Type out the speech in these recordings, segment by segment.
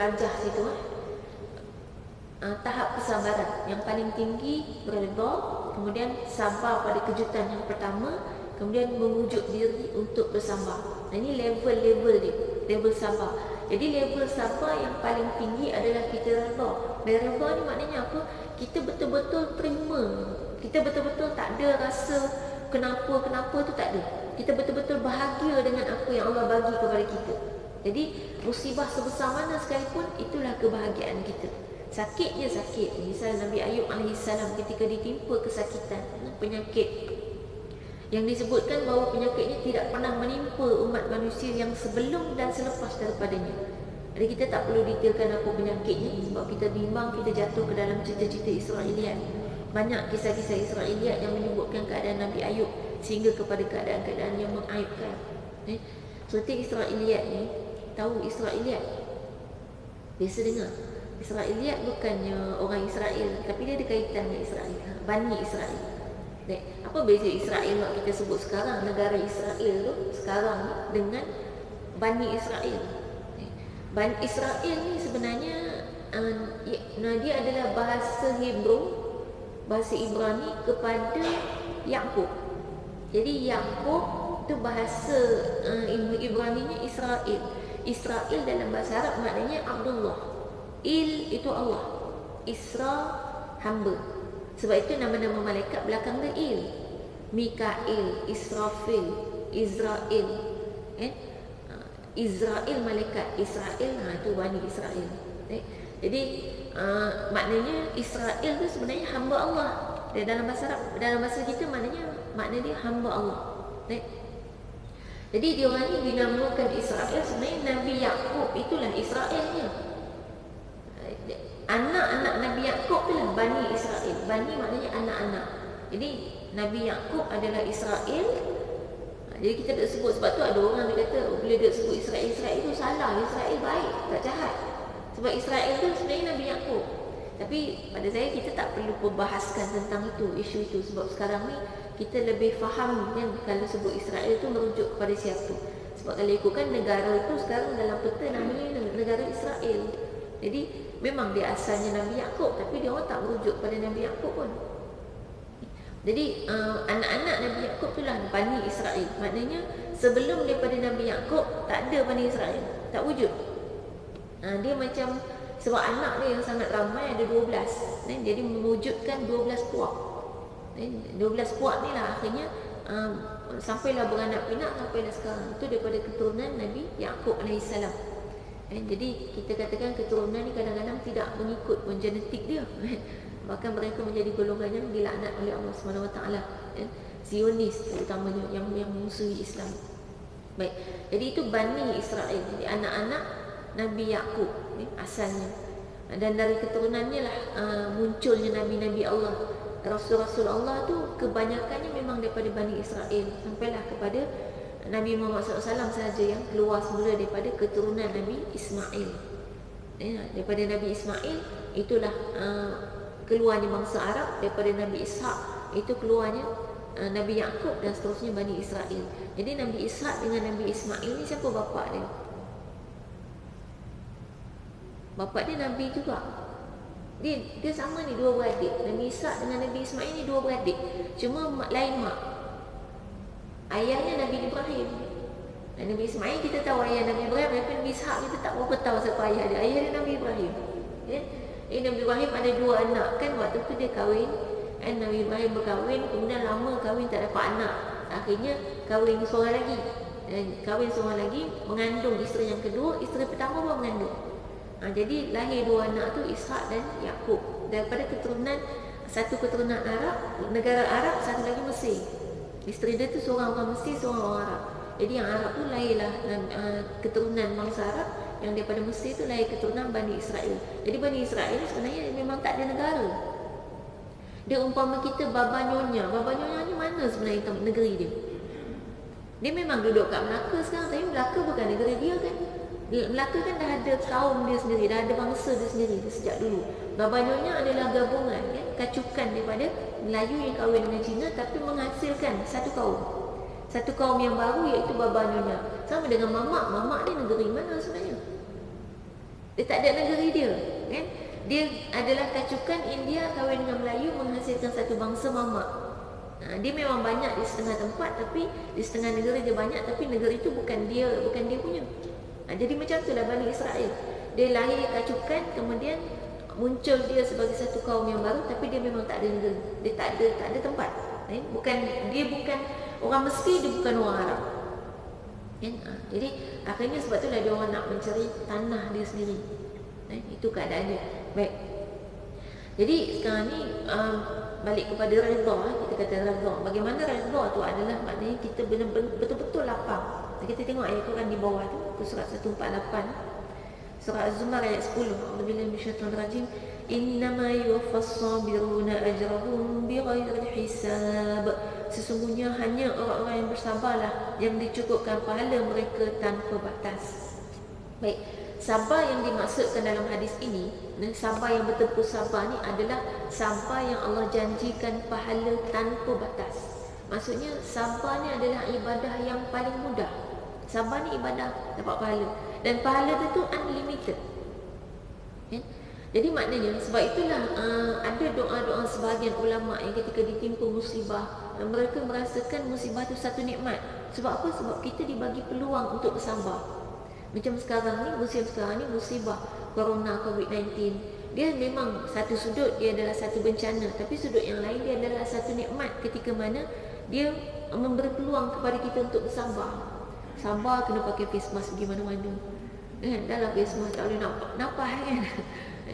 rajah situ tahap kesabaran. Yang paling tinggi berredha, kemudian sabar pada kejutan yang pertama, kemudian mengujuk diri untuk bersabar. Ini level-level dia, level sabar. Jadi level sabar yang paling tinggi adalah kita redha. Dan redha ni maknanya apa? Kita betul-betul terima. Kita betul-betul tak ada rasa kenapa-kenapa tu, tak ada. Kita betul-betul bahagia dengan apa yang Allah bagi kepada kita. Jadi musibah sebesar mana sekalipun, itulah kebahagiaan kita. Sakit je sakit. Misal Nabi Ayub AS ketika ditimpa kesakitan, penyakit yang disebutkan bahawa penyakitnya tidak pernah menimpa umat manusia yang sebelum dan selepas daripadanya. Jadi kita tak perlu detailkan apa penyakitnya, sebab kita bimbang kita jatuh ke dalam cerita-cerita Israiliyat. Banyak kisah-kisah Israiliyat yang menyebutkan keadaan Nabi Ayub sehingga kepada keadaan-keadaan yang mengaibkan. Seperti Israiliyat ni, tahu Israiliyat? Biasa dengar. Israiliyat bukannya orang Israel, tapi dia ada kaitan dengan Israel, Bani Israel. Apa beza Israel yang kita sebut sekarang, negara Israel tu sekarang dengan Bani Israel? Bani Israel ni sebenarnya dia adalah bahasa Hebrew, bahasa Ibrani kepada Yaqub. Jadi Yaqub tu bahasa Ibraninya Israel. Israel dalam bahasa Arab maknanya Abdullah. Il itu Allah, Isra hamba. Sebab itu nama-nama malaikat belakang dia Il. Mikail, Israfil, Israel. Israel malaikat, Israel itu Bani Israel. Jadi maknanya Israel tu sebenarnya hamba Allah. Dalam bahasa Arab, dalam bahasa kita makna dia hamba Allah. Jadi dia orang ni dinamakan Israel, sebenarnya Nabi Yaqub itulah Israelnya. Anak-anak Nabi Yaqub itulah Bani Israel. Bani maknanya anak-anak. Jadi Nabi Yaqub adalah Israel. Jadi kita tak sebut, sebab tu ada orang dia kata bila dia sebut Israel itu salah. Israel baik, tak jahat. Sebab Israel tu sebenarnya Nabi Yaqub. Tapi pada saya kita tak perlu membahaskan tentang isu itu. Sebab sekarang ni kita lebih faham kan, kalau sebut Israel itu merujuk kepada siapa. Sebab kalau ikutkan negara itu sekarang dalam peta namanya negara Israel. Jadi memang dia asalnya Nabi Yaqub, tapi dia orang tak merujuk pada Nabi Yaqub pun. Jadi anak-anak Nabi Yaqub itulah Bani Israel. Maknanya sebelum daripada Nabi Yaqub tak ada Bani Israel, tak wujud. Dia macam, sebab anak dia yang sangat ramai, ada 12, jadi mewujudkan 12 puak. 12 puak ni lah akhirnya sampailah beranak pinak, sampailah sekarang. Itu daripada keturunan Nabi Yaqub AS. Jadi kita katakan keturunan ni kadang-kadang tidak mengikut pun genetik dia. Bahkan mereka menjadi golongan yang dilaknat oleh Allah SWT. Zionis terutamanya yang musuhi Islam. Baik. Jadi itu Bani Israel. Jadi anak-anak Nabi Yaqub asalnya. Dan dari keturunannya lah munculnya Nabi-Nabi Allah. Rasul-Rasul Allah tu kebanyakannya memang daripada Bani Israel. Sampailah kepada Nabi Muhammad SAW sahaja yang keluar semula daripada keturunan Nabi Ismail. Daripada Nabi Ismail itulah keluarnya bangsa Arab. Daripada Nabi Ishaq itu keluarnya Nabi Yaqub dan seterusnya Bani Israel. Jadi Nabi Ishaq dengan Nabi Ismail ni siapa bapa dia? Bapa dia Nabi juga. Dia sama ni, dua beradik. Nabi Ishaq dengan Nabi Ismail ni dua beradik, cuma lain mak. Ayahnya Nabi Ibrahim. Dan Nabi Ismail kita tahu ayah Nabi Ibrahim, tapi Nabi Ishaq kita tak berapa tahu siapa ayah dia. Ayah dia Nabi Ibrahim. Nabi Ibrahim ada dua anak kan, waktu tu dia kahwin. Nabi Ibrahim berkahwin, kemudian lama kahwin tak dapat anak. Akhirnya kahwin seorang lagi. Dan kahwin seorang lagi, mengandung isteri yang kedua, isteri pertama pun mengandung. Jadi lahir dua anak tu, Ishaq dan Yaqub. Daripada keturunan, satu keturunan Arab, negara Arab, satu lagi Mesir. Isteri dia tu seorang orang Mesir, seorang orang Arab. Jadi yang Arab tu lahirlah keturunan bangsa Arab, yang daripada Mesir tu lahir keturunan Bani Israel. Jadi Bani Israel sebenarnya memang tak ada negara. Dia umpama kita baba nyonya. Baba nyonya ni mana sebenarnya negeri dia? Dia memang duduk kat Melaka sekarang, tapi Melaka bukan negara dia kan. Melaka kan dah ada kaum dia sendiri, dah ada bangsa dia sendiri sejak dulu. Baba nyonya adalah gabungan kan, kacukan daripada Melayu yang kahwin dengan Cina, tapi menghasilkan satu kaum. Satu kaum yang baru, iaitu Baba Nyonya. Sama dengan mamak. Mamak ni negeri mana sebenarnya? Dia tak ada negeri dia, kan? Dia adalah kacukan India kahwin dengan Melayu menghasilkan satu bangsa mamak. Dia memang banyak di setengah tempat, tapi di setengah negeri dia banyak, tapi negeri itu bukan dia punya. Jadi macam itulah Bani Israel. Dia lahir kacukan, kemudian muncul dia sebagai satu kaum yang baru, tapi dia memang tak ada negeri. Dia tak ada tempat. Dia bukan orang Mesir, dia bukan orang Arab. Jadi akhirnya sebab itulah dia orang nak mencari tanah dia sendiri. Itu keadaan dia. Baik. Jadi sekarang ni balik kepada redha, kita kata redha. Bagaimana redha tu adalah maknanya kita betul-betul lapang. Kita tengok ayat Quran di bawah tu, surat 148. Surah Az-Zumar ayat 10. A'udzubillahi minasyaitonir rajim. Innama yuwaffas sabiruna ajrahum bighairi hisab. Sesungguhnya hanya orang-orang yang bersabarlah yang dicukupkan pahala mereka tanpa batas. Baik, sabar yang dimaksudkan dalam hadis ini, sabar yang betul-betul sabar ni adalah sabar yang Allah janjikan pahala tanpa batas. Maksudnya sabar ni adalah ibadah yang paling mudah. Sabar ni ibadah dapat pahala, dan pahala tu unlimited. Jadi maknanya sebab itulah ada doa-doa sebahagian ulama yang ketika ditimpa musibah, mereka merasakan musibah tu satu nikmat. Sebab apa? Sebab kita dibagi peluang untuk bersabar. Macam sekarang ni, musim sekarang ni musibah corona COVID-19. Dia memang satu sudut dia adalah satu bencana, tapi sudut yang lain dia adalah satu nikmat ketika mana dia memberi peluang kepada kita untuk bersabar. Sabar, kena pakai face mask pergi mana-mana. Dalam face mask tak boleh nampak kan.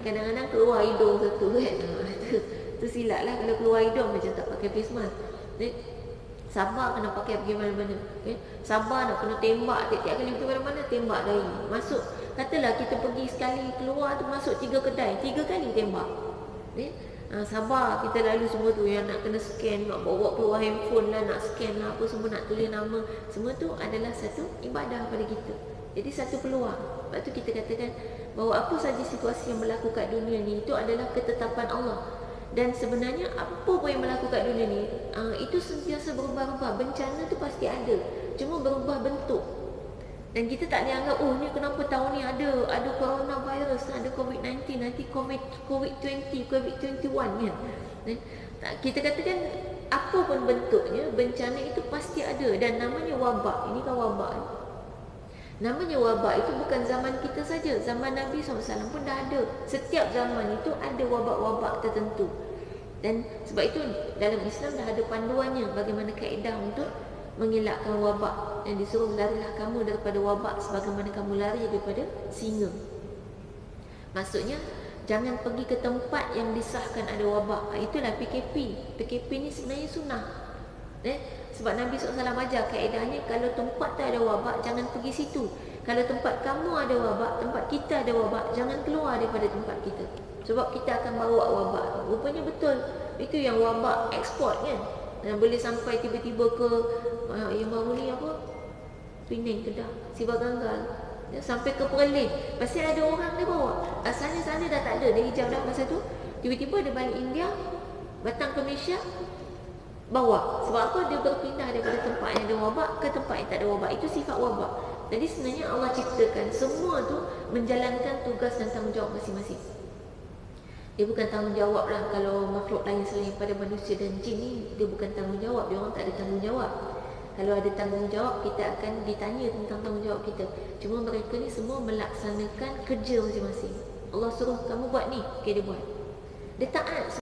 Kadang-kadang keluar hidung satu kan. Itu silap lah kalau keluar hidung macam tak pakai face mask. Sabar kena pakai pergi mana-mana. Sabar nak kena tembak tiap-tiap kali pergi mana-mana, tembak dari masuk. Katalah kita pergi sekali keluar tu masuk 3 kedai, 3 kali tembak. Sabar kita lalu semua tu, yang nak kena scan, nak bawa keluar handphone lah, nak scan lah, apa semua, nak tulis nama, semua tu adalah satu ibadah pada kita. Jadi satu peluang. Sebab tu kita katakan bahawa apa saja situasi yang berlaku kat dunia ni, itu adalah ketetapan Allah. Dan sebenarnya apa pun yang berlaku kat dunia ni, itu sentiasa berubah-ubah. Bencana tu pasti ada, cuma berubah bentuk. Dan kita tak boleh anggap, oh ni kenapa tahun ni ada coronavirus, ada COVID-19, nanti COVID-20, COVID-21 kan. Kita katakan apa pun bentuknya, bencana itu pasti ada. Dan namanya wabak, ini kan wabak. Namanya wabak itu bukan zaman kita saja, zaman Nabi SAW pun dah ada. Setiap zaman itu ada wabak-wabak tertentu. Dan sebab itu dalam Islam dah ada panduannya bagaimana kaedah untuk mengelakkan wabak. Dan disuruh larilah kamu daripada wabak sebagaimana kamu lari daripada singa. Maksudnya jangan pergi ke tempat yang disahkan ada wabak. Itulah PKP. PKP ni sebenarnya sunnah. Sebab Nabi SAW ajar kaedahnya, kalau tempat tak ada wabak, jangan pergi situ. Kalau tempat kamu ada wabak, tempat kita ada wabak, jangan keluar daripada tempat kita. Sebab kita akan bawa wabak. Rupanya betul. Itu yang wabak ekspor kan. Dan boleh sampai tiba-tiba ke yang baru ni apa? Penang, Kedah, Sibaganggal, sampai ke Perlis. Pasti ada orang dia bawa. Asalnya sana dah tak ada, dia hijau dah masa tu. Tiba-tiba dia balik India, datang ke Malaysia, bawa. Sebab apa? Dia berpindah daripada tempat yang ada wabak ke tempat yang tak ada wabak. Itu sifat wabak. Jadi sebenarnya Allah ciptakan semua tu menjalankan tugas dan tanggungjawab masing-masing. Dia bukan tanggungjawab lah kalau makhluk lain selain pada manusia dan jin ni, dia bukan tanggungjawab. Dia orang tak ada tanggungjawab. Kalau ada tanggungjawab, kita akan ditanya tentang tanggungjawab kita. Cuma mereka ni semua melaksanakan kerja masing-masing. Allah suruh kamu buat ni, okay, dia buat. Dia taat